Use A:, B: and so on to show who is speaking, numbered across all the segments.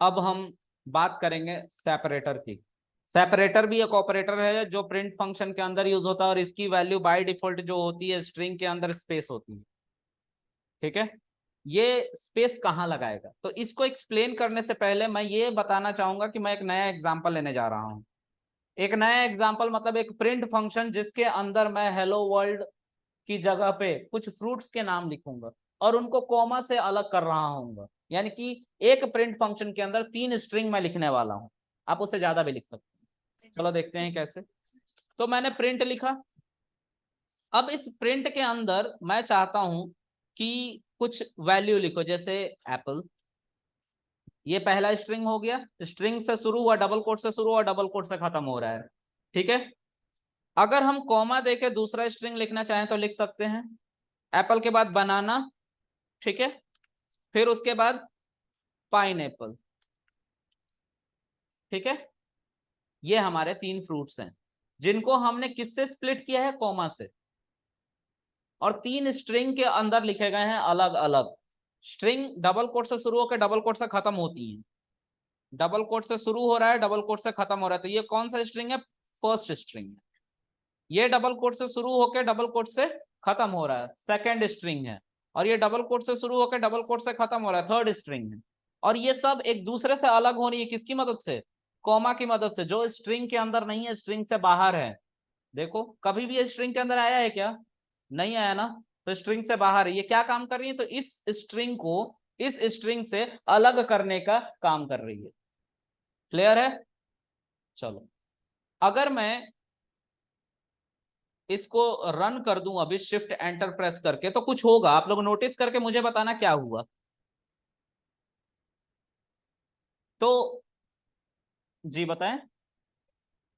A: अब हम बात करेंगे सेपरेटर की। सेपरेटर भी एक ऑपरेटर है जो प्रिंट फंक्शन के अंदर यूज होता है, और इसकी वैल्यू बाय डिफॉल्ट जो होती है स्ट्रिंग के अंदर स्पेस होती है। ठीक है, ये स्पेस कहाँ लगाएगा, तो इसको एक्सप्लेन करने से पहले मैं ये बताना चाहूंगा कि मैं एक नया एग्जांपल लेने जा रहा हूँ। एक नया एग्जांपल मतलब एक प्रिंट फंक्शन जिसके अंदर मैं हेलो वर्ल्ड की जगह पे कुछ फ्रूट्स के नाम लिखूंगा और उनको कॉमा से अलग कर रहा हूँ। यानी कि एक प्रिंट फंक्शन के अंदर 3 स्ट्रिंग मैं लिखने वाला हूं। आप उससे ज्यादा भी लिख सकते हैं। चलो देखते हैं कैसे। तो मैंने प्रिंट लिखा। अब इस प्रिंट के अंदर मैं चाहता हूं कि कुछ वैल्यू लिखो, जैसे एप्पल। ये पहला स्ट्रिंग हो गया, स्ट्रिंग से शुरू हुआ, डबल कोट से शुरू हुआ, डबल कोट से खत्म हो रहा है। ठीक है, अगर हम कॉमा देके दूसरा स्ट्रिंग लिखना चाहें तो लिख सकते हैं। एप्पल के बाद बनाना, ठीक है, फिर उसके बाद पाइनएप्पल। ठीक है, ये हमारे 3 फ्रूट्स हैं जिनको हमने किससे स्प्लिट किया है, कॉमा से, और 3 स्ट्रिंग के अंदर लिखे गए हैं अलग अलग। स्ट्रिंग डबल कोट से शुरू होकर डबल कोट से खत्म होती है। डबल कोट से शुरू हो रहा है, डबल कोट से खत्म हो रहा है, तो ये कौन सा स्ट्रिंग है, फर्स्ट स्ट्रिंग है। ये डबल कोट से शुरू होकर डबल कोट से खत्म हो रहा है, सेकेंड स्ट्रिंग है। और ये डबल कोट से शुरू होकर डबल कोट से खत्म हो रहा है, थर्ड स्ट्रिंग है। और ये सब एक दूसरे से अलग हो रही है किसकी मदद से, कॉमा की मदद से, जो स्ट्रिंग के अंदर नहीं है, स्ट्रिंग से बाहर है। देखो कभी भी ये स्ट्रिंग के अंदर आया है क्या, नहीं आया ना, तो स्ट्रिंग से बाहर है। ये क्या काम कर रही है, तो इस स्ट्रिंग को इस स्ट्रिंग से अलग करने का काम कर रही है। क्लियर है। चलो, अगर मैं इसको रन कर दूं अभी शिफ्ट एंटर प्रेस करके, तो कुछ होगा, आप लोग नोटिस करके मुझे बताना क्या हुआ। तो जी बताएं।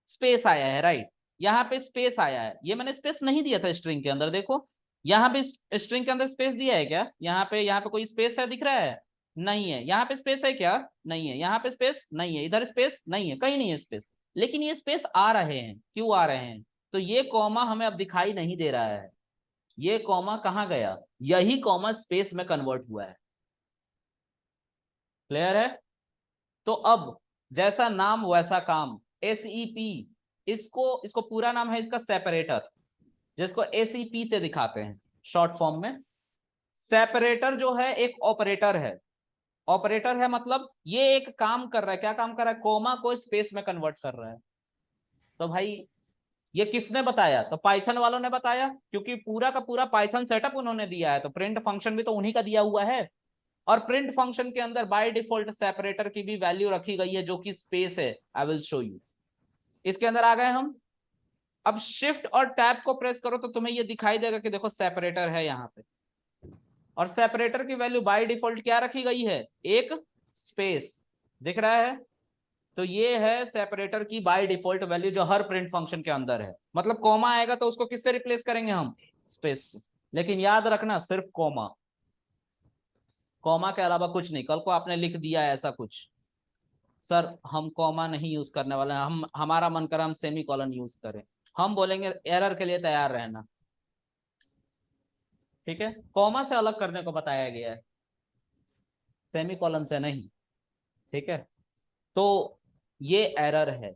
A: स्पेस आया है, राइट। यहाँ पे स्पेस आया है, ये मैंने स्पेस नहीं दिया था स्ट्रिंग के अंदर। देखो यहाँ पे स्ट्रिंग के अंदर स्पेस दिया है क्या, यहाँ पे कोई स्पेस है दिख रहा है, नहीं है। यहाँ पे स्पेस है क्या, नहीं है। यहाँ पे स्पेस नहीं है, इधर स्पेस नहीं है, कहीं नहीं है स्पेस। लेकिन ये स्पेस आ रहे हैं, क्यों आ रहे हैं, तो ये कॉमा हमें अब दिखाई नहीं दे रहा है। ये कॉमा कहाँ गया, यही कॉमा स्पेस में कन्वर्ट हुआ है। क्लियर है। तो अब जैसा नाम वैसा काम, एसईपी, इसको इसको पूरा नाम है इसका सेपरेटर, जिसको एसईपी से दिखाते हैं शॉर्ट फॉर्म में। सेपरेटर जो है एक ऑपरेटर है। ऑपरेटर है मतलब ये एक काम कर रहा है, क्या काम कर रहा है, कोमा को स्पेस में कन्वर्ट कर रहा है। तो भाई ये किसने बताया, तो पाइथन वालों ने बताया, क्योंकि पूरा का पूरा पाइथन सेटअप उन्होंने दिया है, तो प्रिंट फंक्शन भी तो उन्हीं का दिया हुआ है। और प्रिंट फंक्शन के अंदर बाय डिफॉल्ट सेपरेटर की भी वैल्यू रखी गई है जो कि स्पेस है। I will show you. इसके अंदर आ गए हम। अब शिफ्ट और टैब को प्रेस करो तो तुम्हें ये दिखाई देगा कि देखो सेपरेटर है यहाँ पे, और सेपरेटर की वैल्यू बाय डिफॉल्ट क्या रखी गई है, एक स्पेस। दिख रहा है। तो ये है सेपरेटर की बाय डिफॉल्ट वैल्यू जो हर प्रिंट फंक्शन के अंदर है। मतलब कॉमा आएगा तो उसको किससे रिप्लेस करेंगे हम, स्पेस से। लेकिन याद रखना सिर्फ कॉमा, कॉमा के अलावा कुछ नहीं। कल को आपने लिख दिया ऐसा कुछ, सर हम कॉमा नहीं यूज करने वाले हैं, हम हमारा मन कर हम सेमी कॉलन यूज करें, हम बोलेंगे एरर के लिए तैयार रहना। ठीक है, कॉमा से अलग करने को बताया गया है, सेमी कॉलन से नहीं। ठीक है, तो ये एरर है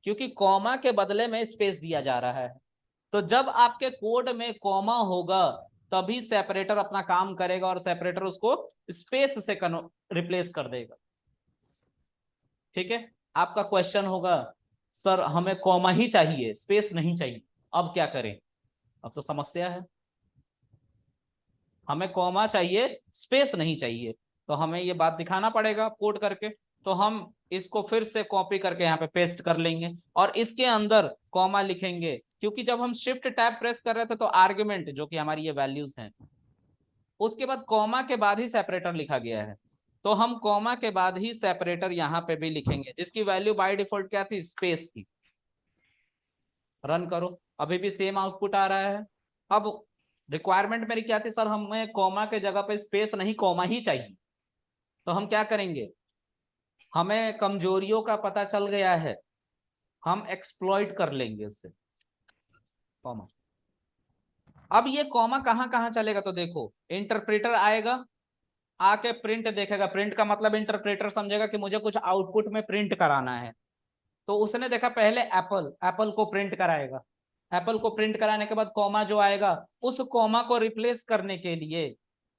A: क्योंकि कॉमा के बदले में स्पेस दिया जा रहा है। तो जब आपके कोड में कॉमा होगा तभी सेपरेटर अपना काम करेगा, और सेपरेटर उसको स्पेस से रिप्लेस कर देगा। ठीक है, आपका क्वेश्चन होगा सर हमें कॉमा ही चाहिए, स्पेस नहीं चाहिए, अब क्या करें। अब तो समस्या है, हमें कॉमा चाहिए, स्पेस नहीं चाहिए, तो हमें ये बात दिखाना पड़ेगा कोड करके। तो हम इसको फिर से कॉपी करके यहाँ पे पेस्ट कर लेंगे और इसके अंदर कॉमा लिखेंगे, क्योंकि जब हम शिफ्ट टैब प्रेस कर रहे थे तो आर्ग्यूमेंट जो कि हमारी ये वैल्यूज हैं, उसके बाद कॉमा के बाद ही सेपरेटर लिखा गया है। तो हम कॉमा के बाद ही सेपरेटर यहाँ पे भी लिखेंगे, जिसकी वैल्यू बाय डिफॉल्ट क्या थी, स्पेस थी। रन करो, अभी भी सेम आउटपुट आ रहा है। अब रिक्वायरमेंट मेरी क्या थी, सर हमें कॉमा के जगह पे स्पेस नहीं कॉमा ही चाहिए। तो हम क्या करेंगे, हमें कमजोरियों का पता चल गया है, हम एक्सप्लॉइट कर लेंगे इससे कॉमा। अब ये कॉमा कहाँ कहाँ चलेगा, तो देखो इंटरप्रेटर आएगा, आके प्रिंट देखेगा, प्रिंट का मतलब इंटरप्रेटर समझेगा कि मुझे कुछ आउटपुट में प्रिंट कराना है। तो उसने देखा पहले एप्पल, एप्पल को प्रिंट कराएगा, एप्पल को प्रिंट कराने के बाद कॉमा जो आएगा, उस कॉमा को रिप्लेस करने के लिए,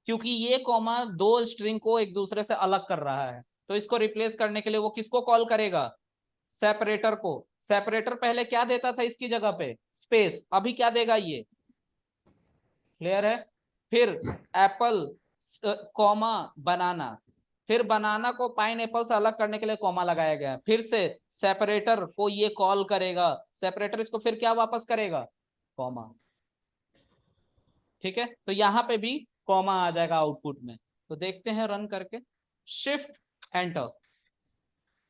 A: क्योंकि ये कॉमा दो स्ट्रिंग को एक दूसरे से अलग कर रहा है, तो इसको रिप्लेस करने के लिए वो किसको कॉल करेगा, सेपरेटर को। सेपरेटर पहले क्या देता था इसकी जगह पे, स्पेस, अभी क्या देगा ये, क्लियर है। फिर एप्पल कॉमा बनाना, फिर बनाना को पाइन एप्पल से अलग करने के लिए कॉमा लगाया गया, फिर से सेपरेटर को ये कॉल करेगा, सेपरेटर इसको फिर क्या वापस करेगा, कॉमा। ठीक है, तो यहां पे भी कॉमा आ जाएगा आउटपुट में। तो देखते हैं रन करके, शिफ्ट एंटर,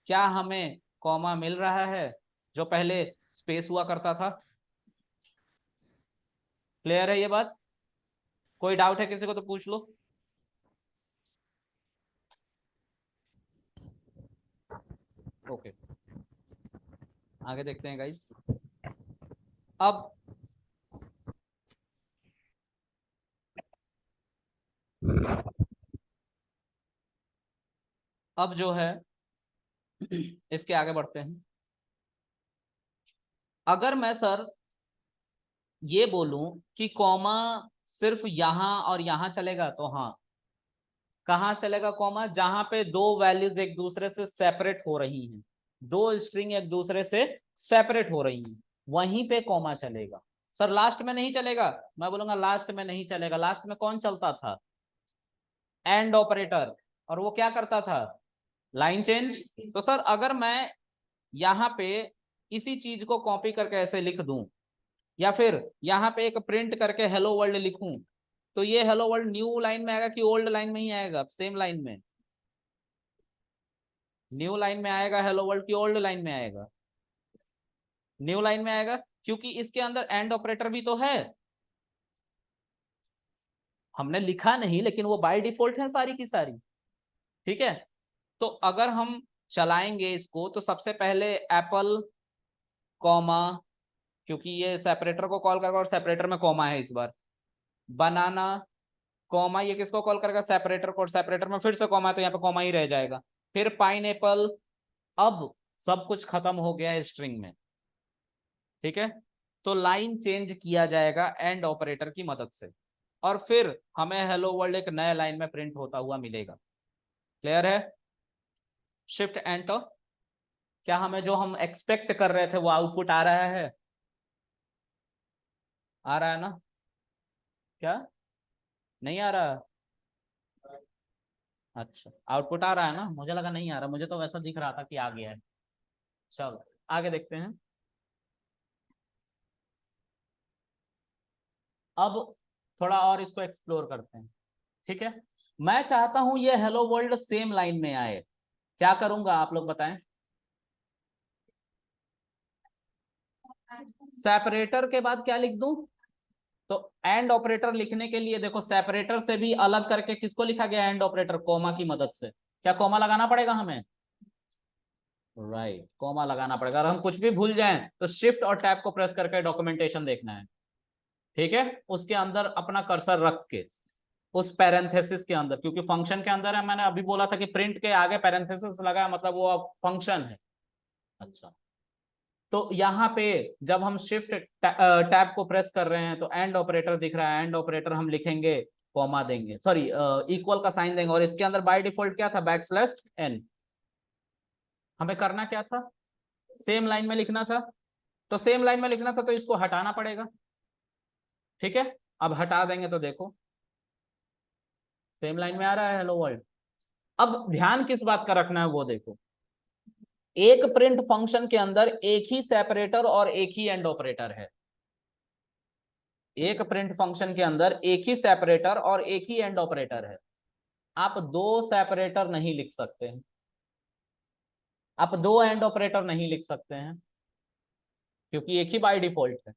A: क्या हमें कॉमा मिल रहा है जो पहले स्पेस हुआ करता था। क्लियर है ये बात, कोई डाउट है किसी को तो पूछ लो। ओके, आगे देखते हैं गाइस। अब अब जो है इसके आगे बढ़ते हैं। अगर मैं सर ये बोलूं कि कॉमा सिर्फ यहां और यहां चलेगा, तो हाँ, कहाँ चलेगा कॉमा, जहां पे दो वैल्यूज एक दूसरे से सेपरेट हो रही हैं, दो स्ट्रिंग एक दूसरे से सेपरेट हो रही हैं, वहीं पे कॉमा चलेगा। सर लास्ट में नहीं चलेगा, मैं बोलूंगा लास्ट में नहीं चलेगा। लास्ट में कौन चलता था, एंड ऑपरेटर, और वो क्या करता था, लाइन चेंज। तो सर अगर मैं यहाँ पे इसी चीज को कॉपी करके ऐसे लिख दूं, या फिर यहाँ पे एक प्रिंट करके हेलो वर्ल्ड लिखूं, तो ये हेलो वर्ल्ड न्यू लाइन में आएगा कि ओल्ड लाइन में ही आएगा, सेम लाइन में, न्यू लाइन में आएगा हेलो वर्ल्ड की ओल्ड लाइन में आएगा, न्यू लाइन में आएगा, क्योंकि इसके अंदर एंड ऑपरेटर भी तो है, हमने लिखा नहीं लेकिन वो बाय डिफॉल्ट है सारी की सारी। ठीक है, तो अगर हम चलाएंगे इसको, तो सबसे पहले एप्पल कॉमा, क्योंकि ये सेपरेटर को कॉल करेगा और सेपरेटर में कॉमा है इस बार, बनाना कॉमा, ये किसको कॉल करेगा, सेपरेटर को, और सेपरेटर में फिर से कॉमा है तो यहाँ पे कॉमा ही रह जाएगा, फिर पाइन एप्पल। अब सब कुछ खत्म हो गया है स्ट्रिंग में। ठीक है, तो लाइन चेंज किया जाएगा एंड ऑपरेटर की मदद से, और फिर हमें हेलो वर्ल्ड एक नए लाइन में प्रिंट होता हुआ मिलेगा। क्लियर है, शिफ्ट एंटर, क्या हमें जो हम एक्सपेक्ट कर रहे थे वो आउटपुट आ रहा है, आ रहा है ना, क्या नहीं आ रहा, अच्छा आउटपुट आ रहा है ना, मुझे लगा नहीं आ रहा, मुझे तो वैसा दिख रहा था कि आ गया है। चलो आगे देखते हैं। अब थोड़ा और इसको एक्सप्लोर करते हैं। ठीक है, मैं चाहता हूं ये हेलो वर्ल्ड सेम लाइन में आए, क्या करूंगा आप लोग बताएं। सेपरेटर के बाद क्या लिख दूं, तो एंड ऑपरेटर लिखने के लिए देखो, सेपरेटर से भी अलग करके किसको लिखा गया, एंड ऑपरेटर, कॉमा की मदद से। क्या कॉमा लगाना पड़ेगा हमें, राइट, कॉमा लगाना पड़ेगा। अगर हम कुछ भी भूल जाएं तो शिफ्ट और टैब को प्रेस करके डॉक्यूमेंटेशन देखना है। ठीक है, उसके अंदर अपना कर्सर रख के, उस पैरेंथेसिस के अंदर, क्योंकि फंक्शन के अंदर है, मैंने अभी बोला था कि प्रिंट के आगे पैरेंथेसिस लगा है, मतलब वो अब फंक्शन है। अच्छा, तो यहाँ पे जब हम शिफ्ट टैब को प्रेस कर रहे हैं तो एंड ऑपरेटर दिख रहा है, एंड ऑपरेटर हम लिखेंगे, कॉमा देंगे, सॉरी इक्वल का साइन देंगे, और इसके अंदर बाय डिफॉल्ट क्या था, बैकस्लैश एन। हमें करना क्या था, सेम लाइन में लिखना था, तो सेम लाइन में लिखना था तो इसको हटाना पड़ेगा। ठीक है, अब हटा देंगे तो देखो सेम लाइन में आ रहा है हेलो वर्ल्ड। अब ध्यान किस बात का रखना है वो देखो, एक प्रिंट फंक्शन के अंदर एक ही सेपरेटर और एक ही एंड ऑपरेटर है, एक प्रिंट फंक्शन के अंदर एक ही सेपरेटर और एक ही एंड ऑपरेटर है। आप दो सेपरेटर नहीं लिख सकते हैं, आप दो एंड ऑपरेटर नहीं लिख सकते हैं, क्योंकि एक ही बाय डिफॉल्ट है,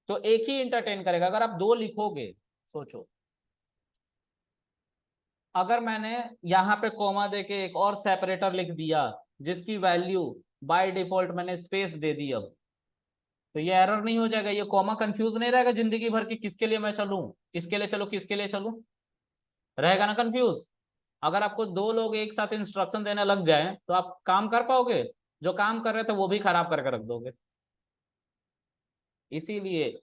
A: तो एक ही इंटरटेन करेगा। अगर आप दो लिखोगे, सोचो, अगर मैंने यहाँ पे कोमा देके एक और सेपरेटर लिख दिया जिसकी वैल्यू बाय डिफॉल्ट मैंने स्पेस दे दी, अब तो ये एरर नहीं हो जाएगा, ये कॉमा कंफ्यूज नहीं रहेगा जिंदगी भर की, किसके लिए मैं चलूं, किसके लिए चलूं, किसके लिए चलूं, रहेगा ना कंफ्यूज। अगर आपको दो लोग एक साथ इंस्ट्रक्शन देने लग जाए तो आप काम कर पाओगे? जो काम कर रहे थे वो भी खराब करके रख दोगे। इसीलिए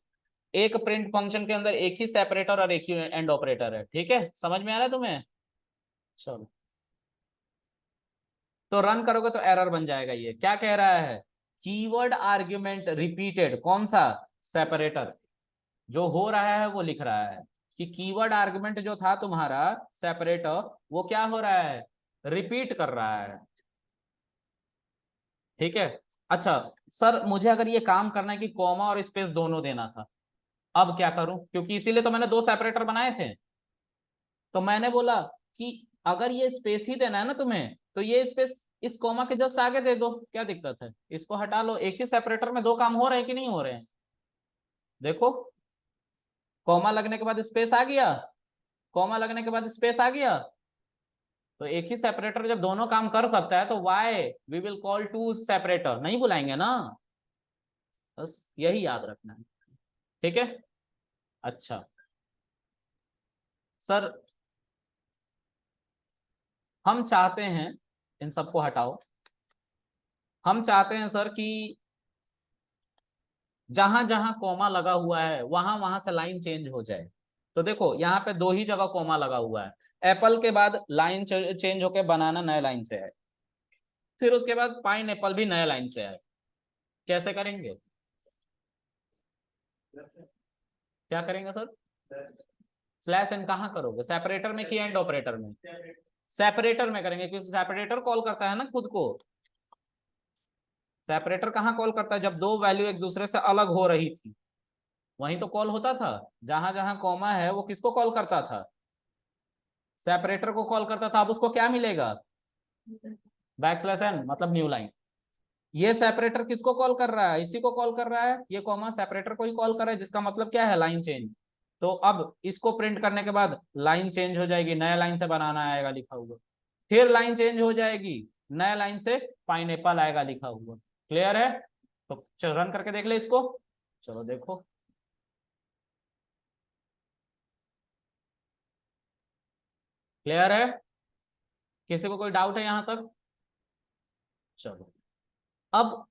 A: एक प्रिंट फंक्शन के अंदर एक ही सेपरेटर और एक ही एंड ऑपरेटर है। ठीक है, समझ में आ रहा है तुम्हें? चलो, तो रन करोगे तो एरर बन जाएगा। ये क्या कह रहा है? Keyword argument repeated. कौन सा? सेपरेटर। जो हो रहा है वो लिख रहा है कि कीवर्ड आर्गुमेंट जो था तुम्हारा सेपरेटर, वो क्या हो रहा है? रिपीट कर रहा है। ठीक है। अच्छा सर, मुझे अगर ये काम करना है कि कॉमा और स्पेस दोनों देना था, अब क्या करूं? क्योंकि इसीलिए तो मैंने दो सेपरेटर बनाए थे। तो मैंने बोला कि अगर ये स्पेस ही देना है ना तुम्हें, तो ये स्पेस इस कॉमा के जस्ट आगे दे दो, क्या दिक्कत है? इसको हटा लो। एक ही सेपरेटर में दो काम हो रहे हैं कि नहीं हो रहे हैं? देखो, कॉमा लगने के बाद स्पेस आ गया, कॉमा लगने के बाद स्पेस आ गया। तो एक ही सेपरेटर जब दोनों काम कर सकता है तो why we will call to separator, नहीं बुलाएंगे ना। बस यही याद रखना है। ठीक है। अच्छा सर, हम चाहते हैं, इन सबको हटाओ। हम चाहते हैं सर कि जहां जहां कॉमा लगा हुआ है वहां वहां से लाइन चेंज हो जाए। तो देखो यहाँ पे दो ही जगह कॉमा लगा हुआ है। एप्पल के बाद लाइन चेंज होकर बनाना नए लाइन से है, फिर उसके बाद पाइन एप्पल भी नए लाइन से है। कैसे करेंगे? क्या करेंगे सर? स्लैश एन कहाँ करोगे? सेपरेटर में कि एंड ऑपरेटर में? सेपरेटर में करेंगे, क्योंकि सेपरेटर कॉल करता है ना खुद को। सेपरेटर कहाँ कॉल करता है? जब दो वैल्यू एक दूसरे से अलग हो रही थी वहीं तो कॉल होता था। जहां जहां कॉमा है वो किसको कॉल करता था? सेपरेटर को कॉल करता था। अब उसको क्या मिलेगा? बैक स्लैश एन, मतलब न्यू लाइन। ये सेपरेटर किसको कॉल कर रहा है? इसी को कॉल कर रहा है। ये कॉमा सेपरेटर को ही कॉल कर रहा है, जिसका मतलब क्या है? Line change. तो अब इसको प्रिंट करने के बाद लाइन चेंज हो जाएगी, नया लाइन से बनाना आएगा लिखा हुआ। फिर लाइन चेंज हो जाएगी, नया लाइन से पाइनएप्पल आएगा लिखा हुआ। क्लियर है? तो चलो रन करके देख ले इसको। चलो देखो, क्लियर है? किसी को कोई डाउट है यहाँ तक? चलो, अब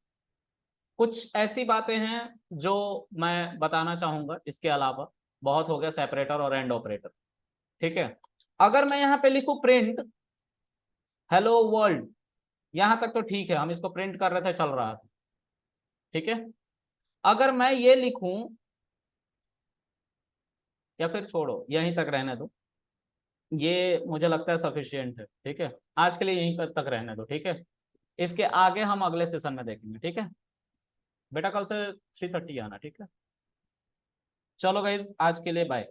A: कुछ ऐसी बातें हैं जो मैं बताना चाहूंगा इसके अलावा। बहुत हो गया सेपरेटर और एंड ऑपरेटर। ठीक है। अगर मैं यहाँ पे लिखूं प्रिंट हेलो वर्ल्ड, यहां तक तो ठीक है, हम इसको प्रिंट कर रहे थे, चल रहा था। ठीक है। अगर मैं ये लिखूं, या फिर छोड़ो यहीं तक रहने दो, ये मुझे लगता है सफिशियंट है। ठीक है, आज के लिए यहीं तक रहने दो। ठीक है, इसके आगे हम अगले सेशन में देखेंगे। ठीक है बेटा, कल से 3:30 आना। ठीक है, चलो गाइज, आज के लिए बाय।